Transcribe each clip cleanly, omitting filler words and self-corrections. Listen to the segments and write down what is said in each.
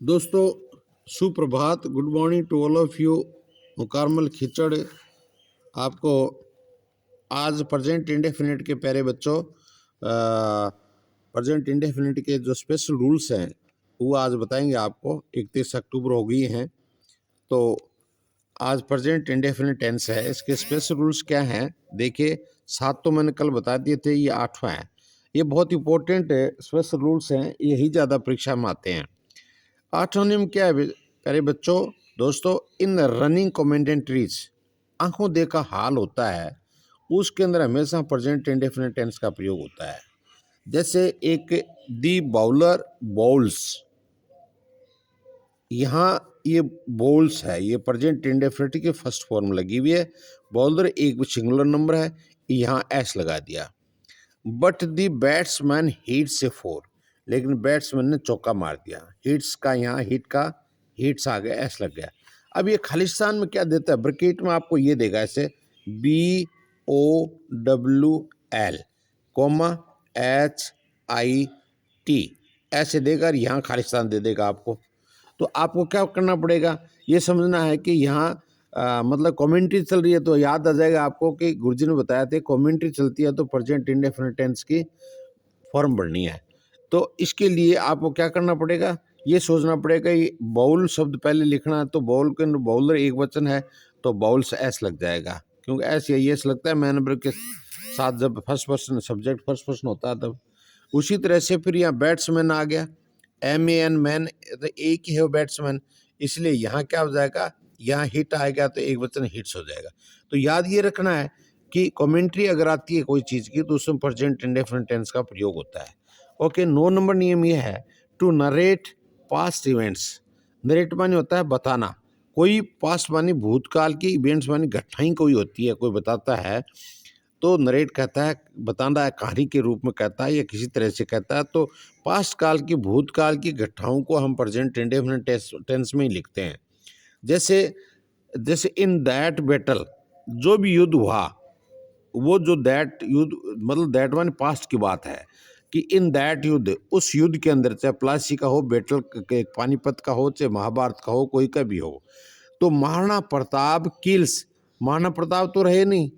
दोस्तों, सुप्रभात। Good morning to all of you. मुकारमल खिचड़ आपको आज प्रेजेंट इंडेफिनिट के प्यारे बच्चों, प्रेजेंट इंडेफिनिट के जो स्पेशल रूल्स हैं वो आज बताएंगे आपको। 31 अक्टूबर हो गई हैं, तो आज प्रेजेंट इंडेफिनिट टेंस है। इसके स्पेशल रूल्स क्या हैं देखिए। 7 तो मैंने कल बता दिए थे, ये 8वां है। ये बहुत इंपॉर्टेंट स्पेशल रूल्स हैं, यही ज़्यादा परीक्षा में आते हैं। 8वां नियम क्या है प्यारे बच्चों? दोस्तों, इन रनिंग कमेंटेटरीज, आंखों देखा हाल होता है, उसके अंदर हमेशा प्रेजेंट इंडेफिनिट टेंस का प्रयोग होता है। जैसे एक दी बाउलर बाउल्स, यहाँ ये बाउल्स है, ये प्रेजेंट इंडेफिनिट की फर्स्ट फॉर्म लगी हुई है। बाउलर एक सिंगुलर नंबर है, यहाँ एस लगा दिया। बट दी बैट्समैन हिट्स ए 4, लेकिन बैट्समैन ने चौका मार दिया। हिट्स का यहाँ हिट का हिट्स आ गया, एस लग गया। अब ये खालिस्तान में क्या देता है? ब्रैकेट में आपको ये देगा ऐसे BOWL कोमा HIT ऐसे देगा, और यहाँ खालिस्तान दे देगा आपको। तो आपको क्या करना पड़ेगा, ये समझना है कि यहाँ मतलब कमेंट्री चल रही है, तो याद आ जाएगा आपको कि गुरुजी ने बताया था कमेंट्री चलती है तो प्रेजेंट इंडेफिनिट टेंस की फॉर्म बढ़नी है। तो इसके लिए आपको क्या करना पड़ेगा, ये सोचना पड़ेगा ये बाउल शब्द पहले लिखना है, तो बाउल के बाउलर एक वचन है तो बाउल से एस लग जाएगा, क्योंकि एस या एस लगता है मैन नंबर के साथ जब first person subject first person होता है तब। उसी तरह से फिर यहाँ बैट्समैन आ गया, MAN मैन, तो एक ही है वो बैट्समैन, इसलिए यहाँ क्या हो जाएगा, यहाँ हिट आएगा तो एक वचन हिट्स हो जाएगा। तो याद ये रखना है कि कमेंट्री अगर आती है कोई चीज़ की तो उसमें प्रेजेंट इंडेफिनिट टेंस का प्रयोग होता है। ओके, 9 नंबर नियम ये है to narrate past events. Narrate माने होता है बताना, कोई पास्ट मानी भूतकाल की, इवेंट्स मानी घटनाएं कोई होती है, कोई बताता है तो नरेट कहता है, बताना है, कहानी के रूप में कहता है या किसी तरह से कहता है। तो पास्ट काल की भूतकाल की घटनाओं को हम प्रेजेंट इंडेफिनिट टेंस में ही लिखते हैं। जैसे जैसे इन दैट बैटल, जो भी युद्ध हुआ, वो जो दैट युद्ध मतलब दैट वन पास्ट की बात है कि इन दैट युद्ध, उस युद्ध के अंदर, चाहे प्लासी का हो, बैटल पानीपत का हो, चाहे महाभारत का हो, कोई का भी हो, तो महाराणा प्रताप किल्स, महाराणा प्रताप तो रहे नहीं,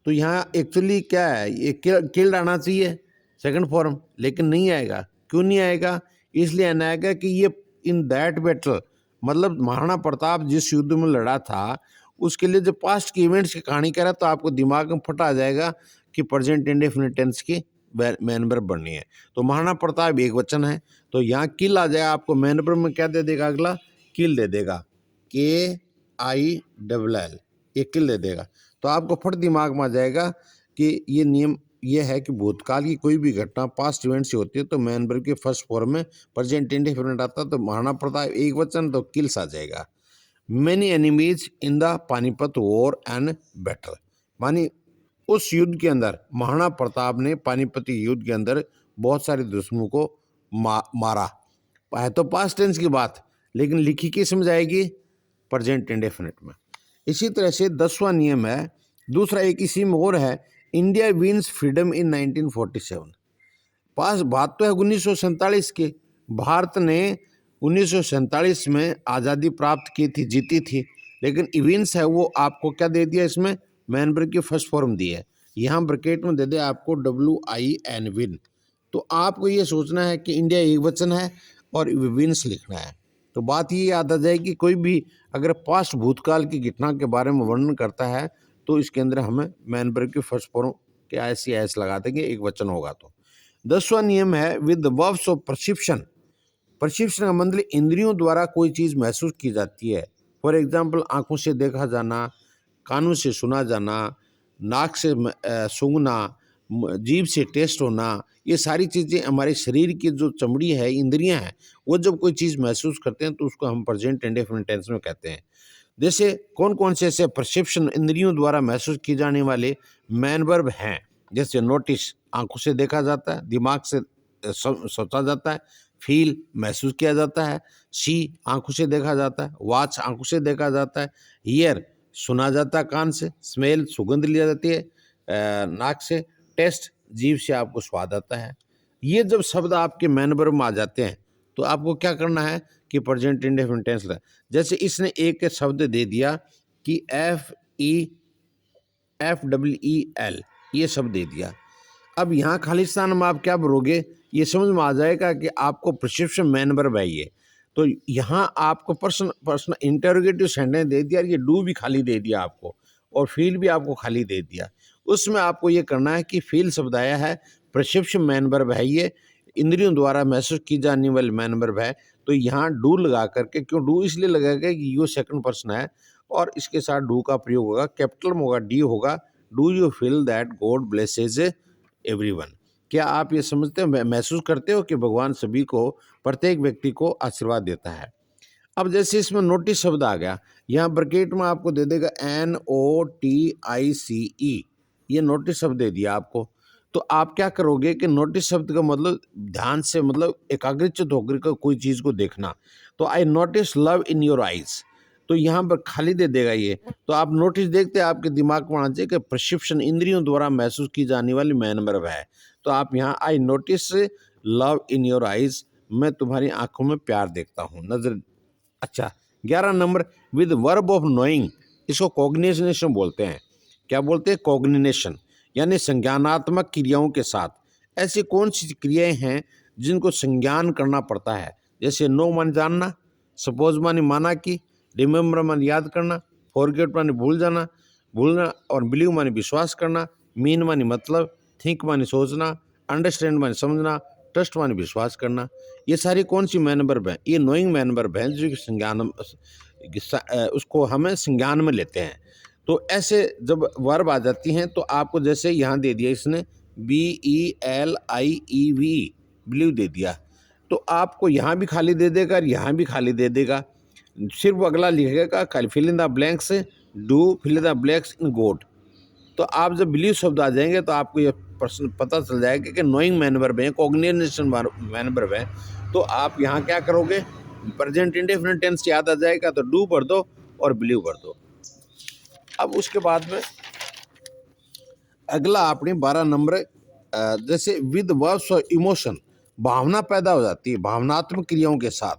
तो यहाँ एक्चुअली क्या है, ये किल्ड आना चाहिए सेकंड फॉर्म, लेकिन नहीं आएगा। क्यों नहीं आएगा? इसलिए आना आएगा कि ये इन दैट बैटल, मतलब महाराणा प्रताप जिस युद्ध में लड़ा था उसके लिए जो पास्ट की इवेंट्स की कहानी कह रहा है, तो आपको दिमाग में फटा आ जाएगा कि प्रेजेंट इंडेफिनिट टेंस की मैन वर्ब बननी है। तो महाराणा प्रताप एक वचन है, तो यहाँ किल आ जाएगा, आपको मैन वर्ब में क्या दे देगा, अगला किल दे देगा, KILL, ये किल दे देगा। तो आपको फट दिमाग में आ जाएगा कि ये नियम ये है कि भूतकाल की कोई भी घटना पास्ट इवेंट से होती है तो मैन वर्ब के फर्स्ट फॉर्म में प्रेजेंट इंडेफिनिट आता है, तो महाराणा प्रताप एक वचन तो किल्स आ जाएगा। Many enemies in the Panipat war and battle, मानी उस युद्ध के अंदर महाराणा प्रताप ने पानीपती युद्ध के अंदर बहुत सारे दुश्मनों को मारा है। तो पास्ट टेंस की बात, लेकिन लिखी किस में जाएगी? प्रेजेंट इंडेफिनिट में। इसी तरह से 10वां नियम है, दूसरा एक इसी में और है, इंडिया विन्स फ्रीडम इन 1947। पास बात तो है 1947 की, भारत ने 1947 में आज़ादी प्राप्त की थी, जीती थी, लेकिन इवेंट्स है वो आपको क्या दे दिया, इसमें मैन वर्ब की फर्स्ट फॉर्म दी है, यहाँ ब्रैकेट में दे दिया आपको WIN विन। तो आपको ये सोचना है कि इंडिया एक वचन है और विन्स लिखना है। तो बात ये याद आ जाएगी, कोई भी अगर पास्ट भूतकाल की घटना के बारे में वर्णन करता है तो इसके अंदर हमें मैन वर्ब की फर्स्ट फॉर्म के ऐस लगा देंगे, एक वचन होगा। तो 10वां नियम है with verbs of perception. Perception का मतलब इंद्रियों द्वारा कोई चीज़ महसूस की जाती है। फॉर एग्जाम्पल, आंखों से देखा जाना, कानों से सुना जाना, नाक से सूंघना, जीभ से टेस्ट होना, ये सारी चीज़ें हमारे शरीर की जो चमड़ी है, इंद्रियां हैं, वो जब कोई चीज़ महसूस करते हैं तो उसको हम प्रेजेंट इंडेफिनिट टेंस में कहते हैं। जैसे कौन कौन से ऐसे परसेप्शन इंद्रियों द्वारा महसूस किए जाने वाले मैन वर्ब हैं? जैसे नोटिस, आंखों से देखा जाता है, दिमाग से सोचा जाता है, फील महसूस किया जाता है, सी आंखों से देखा जाता है, वॉच आंखों से देखा जाता है, ईयर सुना जाता है कान से, स्मेल सुगंध ली जाती है नाक से, टेस्ट जीभ से आपको स्वाद आता है। ये जब शब्द आपके मैन वर्ब में आ जाते हैं तो आपको क्या करना है कि प्रेजेंट इंडेफिनिट टेंस लगा। जैसे इसने एक शब्द दे दिया कि FEFEEL, ये शब्द दे दिया। अब यहाँ खालिस्तान में आप क्या भरोगे, ये समझ में आ जाएगा कि आपको प्रिस्क्रिप्शन मैन वर्ब है ये। तो यहाँ आपको पर्सन इंटरोगेटिव सेंटेंस दे दिया, ये डू भी खाली दे दिया आपको, और फील भी आपको खाली दे दिया। उसमें आपको ये करना है कि फील शब्द आया है, प्रिस्क्रिप्शन मैन वर्ब है ये, इंद्रियों द्वारा महसूस की जाने वाली मैन वर्ब है। तो यहाँ डू लगा करके, क्यों डू इसलिए लगेगा कि यू सेकंड पर्सन है, और इसके साथ डू का प्रयोग होगा, कैपिटल में होगा, डी होगा। Do you feel that God blesses everyone? क्या आप ये समझते हो, महसूस करते हो कि भगवान सभी को, प्रत्येक व्यक्ति को आशीर्वाद देता है? अब जैसे इसमें नोटिस शब्द आ गया, यहाँ ब्रैकेट में आपको दे देगा NOTICE, ये नोटिस शब्द दे दिया आपको। तो आप क्या करोगे कि नोटिस शब्द का मतलब ध्यान से, मतलब एकाग्रचित होकर के कोई चीज़ को देखना। तो I notice love in your eyes, तो यहाँ पर खाली दे देगा ये। तो आप नोटिस देखते हैं, आपके दिमाग में आना चाहिए कि प्रशिक्षण इंद्रियों द्वारा महसूस की जाने वाली मैन वर्ब है। तो आप यहाँ I notice love in your eyes, मैं तुम्हारी आंखों में प्यार देखता हूँ, नजर। अच्छा, 11 number, with verb of knowing, इसको कॉग्निनेशन बोलते हैं। क्या बोलते हैं? कॉग्निनेशन, यानी संज्ञानात्मक क्रियाओं के साथ। ऐसी कौन सी क्रियाएं हैं जिनको संज्ञान करना पड़ता है? जैसे नो मान जानना, सपोज मानी माना कि, रिमेम्बर मानी याद करना, फॉरगेट मानी भूल जाना, भूलना, और बिलीव मानी विश्वास करना, मीन मानी मतलब, थिंक मानी सोचना, अंडरस्टैंड मानी समझना, ट्रस्ट मानी विश्वास करना। ये सारी कौन सी मैन वर्ब हैं? ये नोइंग मैन वर्ब हैं, जो संज्ञान, उसको हमें संज्ञान में लेते हैं। तो ऐसे जब वर्ब आ जाती हैं, तो आपको जैसे यहाँ दे दिया इसने BELIEV, बिलीव दे दिया, तो आपको यहाँ भी खाली दे देगा और यहाँ भी खाली दे देगा। सिर्फ अगला लिखेगा fill in the blanks, do fill in the blanks in good. तो आप जब बिलीव शब्द आ जाएंगे तो आपको ये प्रश्न पता चल जाएगा कि नोइंग मैन वर्ब है, कॉग्निशन मैन वर्ब है। तो आप यहाँ क्या करोगे, प्रेजेंट इंडेफिनिट टेंस याद आ जाएगा, तो डू भर दो और बिलीव भर दो। अब उसके बाद में अगला अपनी 12 नंबर, जैसे विद वर्ब्स ऑफ इमोशन, भावना पैदा हो जाती है भावनात्मक क्रियाओं के साथ।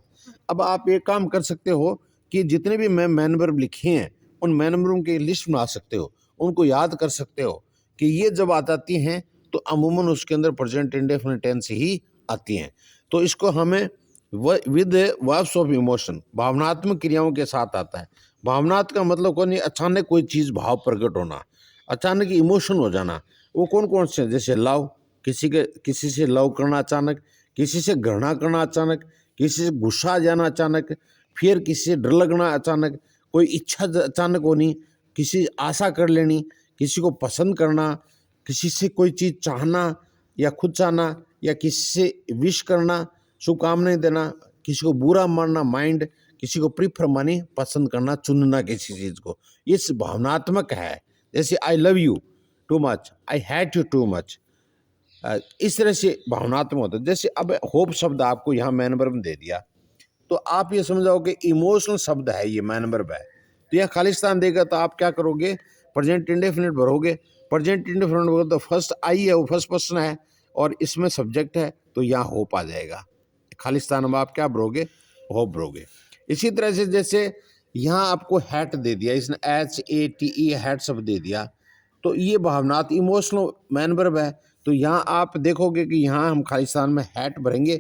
अब आप एक काम कर सकते हो कि जितने भी मैं मैन वर्ब लिखे हैं, उन मैन वर्ब की लिस्ट बना सकते हो, उनको याद कर सकते हो कि ये जब आ जाती हैं तो अमूमन उसके अंदर प्रेजेंट इंडेफिनिट टेंस ही आती हैं। तो इसको हमें विद वर्ब्स ऑफ इमोशन, भावनात्मक क्रियाओं के साथ आता है। भावनात्मक का मतलब कौन है? अचानक कोई चीज़ भाव प्रकट होना, अचानक इमोशन हो जाना। वो कौन कौन से? जैसे लव, किसी से लव करना अचानक, किसी से घृणा करना अचानक, किसी से गुस्सा आ जाना अचानक, फिर किसी से डर लगना अचानक, कोई इच्छा अचानक होनी, किसी आशा कर लेनी, किसी को पसंद करना, किसी से कोई चीज़ चाहना या खुद चाहना, या किसी से विश करना, शुभकामनाएं देना, किसी को बुरा मानना माइंड, किसी को प्रीफर मानी पसंद करना, चुनना किसी चीज़ को, ये भावनात्मक है। जैसे I love you too much, I hat you too much, इस तरह से भावनात्मक होता है। जैसे अब होप शब्द आपको यहाँ मैन वर्ब में दे दिया, तो आप ये समझ जाओ कि इमोशनल शब्द है, ये मैन वर्ब है। तो यह खालिस्तान देगा, तो आप क्या करोगे, प्रेजेंट इंडेफिनिट भरोगे। प्रेजेंट इंडेफिनिट भरोगे तो फर्स्ट आई है, वो फर्स्ट पर्सन है, और इसमें सब्जेक्ट है, तो यहाँ होप आ जाएगा। खालिस्तान में आप क्या भरोगे? होप भरोगे। इसी तरह से जैसे यहाँ आपको हैट दे दिया, इसने HATE हैट शब्द दे दिया, तो ये भावनात इमोशनल मैन वर्ब है। तो यहाँ आप देखोगे कि यहाँ हम खालिस्तान में हैट भरेंगे,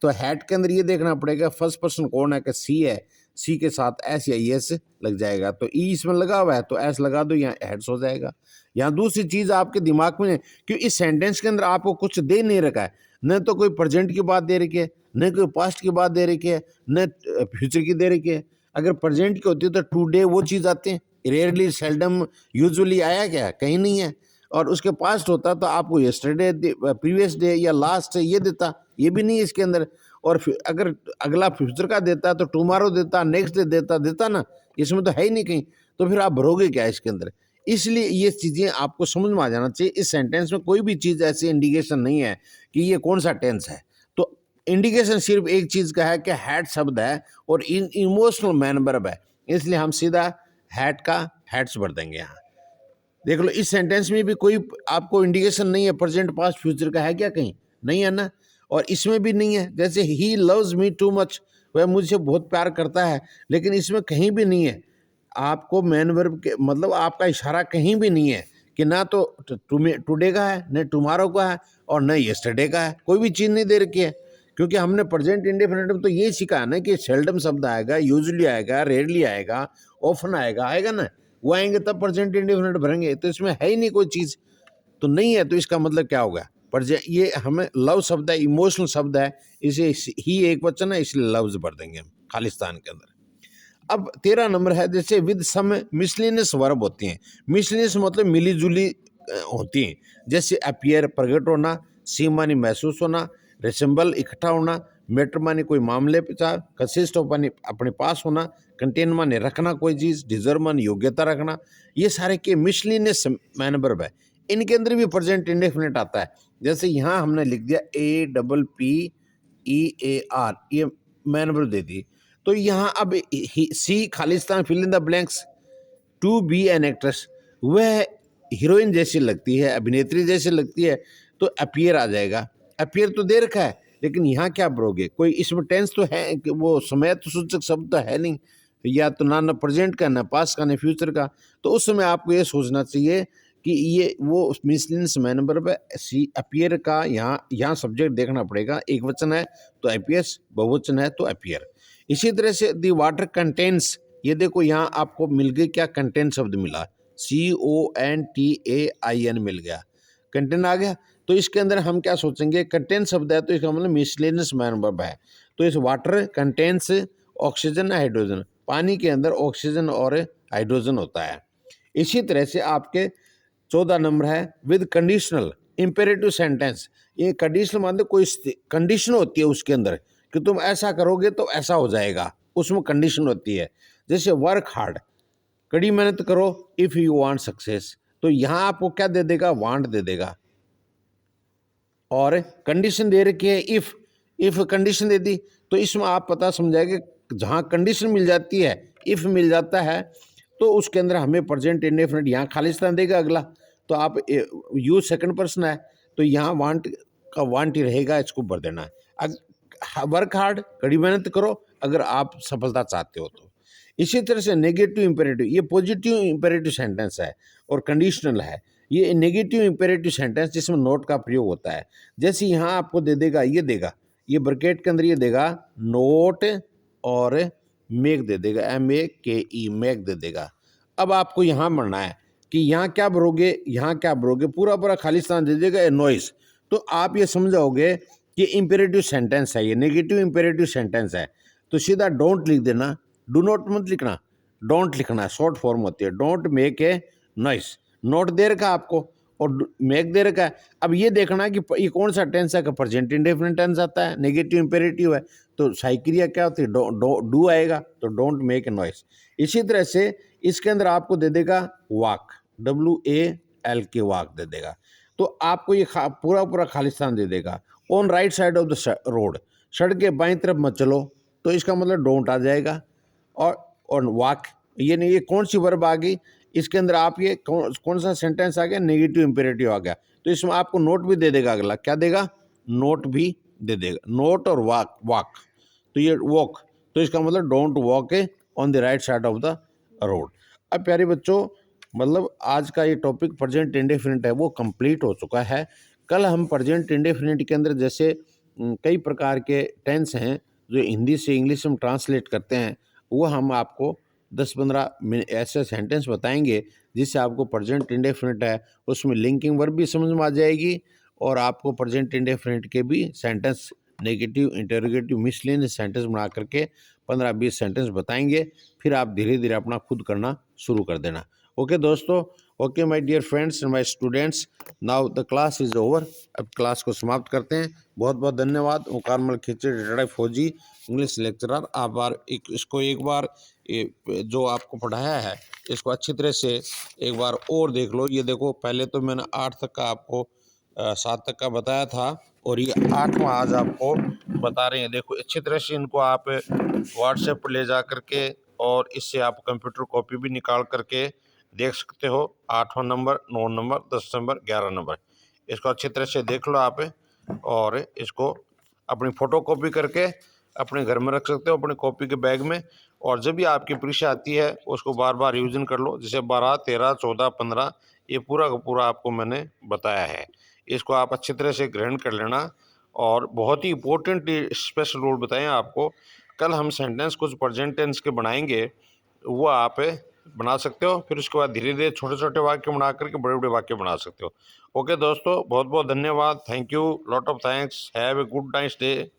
तो हैट के अंदर ये देखना पड़ेगा फर्स्ट पर्सन कौन है, कि सी है, सी के साथ एस या एस लग जाएगा, तो ई इसमें लगा हुआ है तो एस लगा दो, यहाँ हैट्स हो जाएगा। यहाँ दूसरी चीज़ आपके दिमाग में, क्योंकि इस सेंटेंस के अंदर आपको कुछ दे नहीं रखा है, न तो कोई प्रेजेंट की बात दे रखी है, न कोई पास्ट की बात दे रखी है, न फ्यूचर की दे रखी है। अगर प्रेजेंट की होती है तो टुडे वो चीज़ आते हैं, रेयरली सेल्डम यूजुअली आया क्या, कहीं नहीं है। और उसके पास्ट होता तो आपको यस्टरडे, प्रीवियस डे या लास्ट ये देता, ये भी नहीं है इसके अंदर। और अगर अगला फ्यूचर का देता तो टुमारो देता, नेक्स्ट डे देता ना, इसमें तो है ही नहीं कहीं। तो फिर आप भरोगे क्या इसके अंदर? इसलिए ये चीज़ें आपको समझ में आ जाना चाहिए। इस सेंटेंस में कोई भी चीज़ ऐसी इंडिकेशन नहीं है कि ये कौन सा टेंस है। तो इंडिकेशन सिर्फ एक चीज़ का है कि हैड शब्द है और इमोशनल मैन वर्ब है, इसलिए हम सीधा हैड का हैड्स भर देंगे। यहाँ देख लो, इस सेंटेंस में भी कोई आपको इंडिकेशन नहीं है प्रेजेंट पास्ट फ्यूचर का, है क्या कहीं? नहीं है ना। और इसमें भी नहीं है। जैसे he loves me too much, वह मुझे बहुत प्यार करता है, लेकिन इसमें कहीं भी नहीं है आपको मेन वर्ब के मतलब आपका इशारा कहीं भी नहीं है कि ना तो टुडे का है, न टुमारो का है, और न यस्टरडे का है। कोई भी चीज़ नहीं दे रखी है, क्योंकि हमने प्रेजेंट इंडेफिनिट में तो ये सीखा है ना कि सेल्डम शब्द आएगा, यूजुअली आएगा, रेयरली आएगा, ऑफन आएगा ना, वो आएंगे तब प्रेजेंट इंडेफिनिट भरेंगे। तो इसमें है ही नहीं कोई चीज़, तो नहीं है, तो इसका मतलब क्या होगा? पर ये हमें लव शब्द है, इमोशनल शब्द है, इसे ही एक वचन है, इसलिए लव्स भर देंगे हम खालिस्तान के अंदर। अब 13 नंबर है, जैसे विद सम मिसलिनियस वर्ब होती हैं। मिसलिनियस मतलब मिली जुली होती हैं, जैसे अपीयर प्रकट होना, सी मानी महसूस होना, रिसेंबल इकट्ठा होना, मैटर मानी कोई मामले पे, कंसिस्ट ऑफ मानी अपने पास होना, कंटेन माने रखना कोई चीज़, डिजर्व मानी योग्यता रखना। ये सारे के मिसलिनियस मैन वर्ब है। इनके अंदर भी प्रेजेंट इंडेफिनिट आता है। जैसे यहाँ हमने लिख दिया APPEAR, ये मैन वर्ब दे दी। तो यहाँ अब C Khalistan fill in the blanks to be an actress, वह हीरोइन जैसी लगती है, अभिनेत्री जैसी लगती है, तो अपीयर आ जाएगा। अपीयर तो दे रखा है, लेकिन यहाँ क्या भरोगे? कोई इसमें टेंस तो है कि वो समय तो सूचक शब्द तो है नहीं, या तो ना प्रेजेंट का, ना पास्ट का, ना फ्यूचर का। तो उस समय आपको ये सोचना चाहिए कि ये वो मिसलिनियस मैन वर्ब है। सी अपीयर का यहाँ सब्जेक्ट देखना पड़ेगा, एक वचन है तो अपीयर्स, बहुवचन है तो अपीयर। इसी तरह से दी वाटर कंटेन्स, ये देखो यहाँ आपको मिल गई क्या? कंटेन शब्द मिला, CONTAIN मिल गया, कंटेन आ गया। तो इसके अंदर हम क्या सोचेंगे? कंटेन शब्द है तो इसका मतलब मिसलेनियस मैन वर्ब है। तो इस वाटर कंटेन्स ऑक्सीजन हाइड्रोजन, पानी के अंदर ऑक्सीजन और हाइड्रोजन होता है। इसी तरह से आपके 14 नंबर है विद कंडीशनल इंपेरेटिव सेंटेंस। ये कंडीशनल मतलब कोई कंडीशन होती है उसके अंदर कि तुम ऐसा करोगे तो ऐसा हो जाएगा, उसमें कंडीशन होती है। जैसे वर्क हार्ड, कड़ी मेहनत करो, इफ यू वांट सक्सेस, तो यहाँ आपको क्या दे देगा? वांट दे देगा। और कंडीशन दे रखी है इफ कंडीशन दे दी, तो इसमें आप पता समझाएंगे जहाँ कंडीशन मिल जाती है, इफ मिल जाता है, तो उसके अंदर हमें प्रेजेंट इंडेफिनिट यहाँ खालिस्तान देगा अगला। तो आप यू सेकंड पर्सन है, तो यहाँ वांट का वांट ही रहेगा, इसको भर देना है। वर्क हार्ड, कड़ी मेहनत करो अगर आप सफलता चाहते हो तो। इसी तरह से नेगेटिव इंपेरेटिव, ये पॉजिटिव इंपेरेटिव सेंटेंस है और कंडीशनल है। ये नेगेटिव इंपेरेटिव सेंटेंस जिसमें नोट का प्रयोग होता है। जैसे यहाँ आपको दे देगा, ये देगा, ये ब्रैकेट के अंदर ये देगा नोट और मेक दे देगा, MEKE, मेक दे देगा। अब आपको यहाँ मरना है कि यहाँ क्या भरोगे, यहाँ क्या भरोगे? पूरा पूरा खालिस्तान दे देगा ए नॉइस। तो आप ये समझाओगे कि इंपेरेटिव सेंटेंस है, ये नेगेटिव इंपेरेटिव सेंटेंस है, तो सीधा डोंट लिख देना, डू नॉट मत लिखना, डोंट लिखना है, शॉर्ट फॉर्म होती है। Don't make a noise, note दे रखा आपको और मेक दे रखा है। अब ये देखना कि ये कौन सा टेंस है, कि प्रेजेंट इंडेफिनिट टेंस आता है, नेगेटिव इंपेरेटिव है, तो सहायक क्रिया क्या होती है? डू आएगा, तो डोंट मेक ए नॉइस। इसी तरह से इसके अंदर आपको दे देगा वॉक, WALK, वॉक दे देगा। तो आपको ये पूरा पूरा खालिस्तान दे देगा। On right side of the road, सड़क के बाईं तरफ मत चलो, तो इसका मतलब डोंट आ जाएगा। और वॉक, ये नहीं, ये कौन सी वर्ब आ गई इसके अंदर? आप ये कौन सा सेंटेंस आ गया? नेगेटिव इंपेरेटिव आ गया। तो इसमें आपको नोट भी दे देगा, अगला क्या देगा? नोट भी दे देगा, नोट और वॉक। तो ये वॉक, तो इसका मतलब don't walk on the right side of the road. अब प्यारे बच्चों, मतलब आज का ये टॉपिक प्रेजेंट इंडेफिनिट है वो कंप्लीट हो चुका है। कल हम प्रेजेंट इंडेफिनिट के अंदर जैसे कई प्रकार के टेंस हैं जो हिंदी से इंग्लिश में ट्रांसलेट करते हैं, वो हम आपको 10-15 मिनट ऐसे सेंटेंस बताएंगे जिससे आपको प्रेजेंट इंडेफिनिट है उसमें लिंकिंग वर्ब भी समझ में आ जाएगी, और आपको प्रेजेंट इंडेफिनिट के भी sentence negative, interrogative, miscellaneous sentence बना करके 15-20 सेंटेंस बताएंगे। फिर आप धीरे धीरे अपना खुद करना शुरू कर देना। ओके दोस्तों, okay my dear friends and my students, now the class is over. अब क्लास को समाप्त करते हैं। बहुत बहुत धन्यवाद। मुकाम्मल खिचड़ी रिटायर्ड फौजी इंग्लिश लेक्चरर। आप बार इसको एक बार जो आपको पढ़ाया है इसको अच्छी तरह से एक बार और देख लो। ये देखो, पहले तो मैंने 8 तक का आपको 7 तक का बताया था, और ये 8वां आज आपको बता रहे हैं। देखो अच्छी तरह से इनको आप व्हाट्सएप पर ले जा करके, और इससे आप कंप्यूटर कॉपी भी निकाल करके देख सकते हो। 8वां नंबर, 9 नंबर, 10 नंबर, 11 नंबर, इसको अच्छी तरह से देख लो आप, और इसको अपनी फ़ोटोकॉपी करके अपने घर में रख सकते हो, अपने कॉपी के बैग में। और जब भी आपकी परीक्षा आती है उसको बार बार रिविज़न कर लो। जैसे 12, 13, 14, 15 ये पूरा का पूरा आपको मैंने बताया है। इसको आप अच्छी तरह से ग्रहण कर लेना। और बहुत ही इंपॉर्टेंट स्पेशल रूल बताएं आपको। कल हम सेंटेंस कुछ प्रेजेंट टेंस के बनाएंगे, वो आप बना सकते हो। फिर उसके बाद धीरे धीरे छोटे छोटे वाक्य बना करके बड़े बड़े वाक्य बना सकते हो। ओके दोस्तों, बहुत बहुत धन्यवाद। Thank you, lot of thanks. Have a good nice day.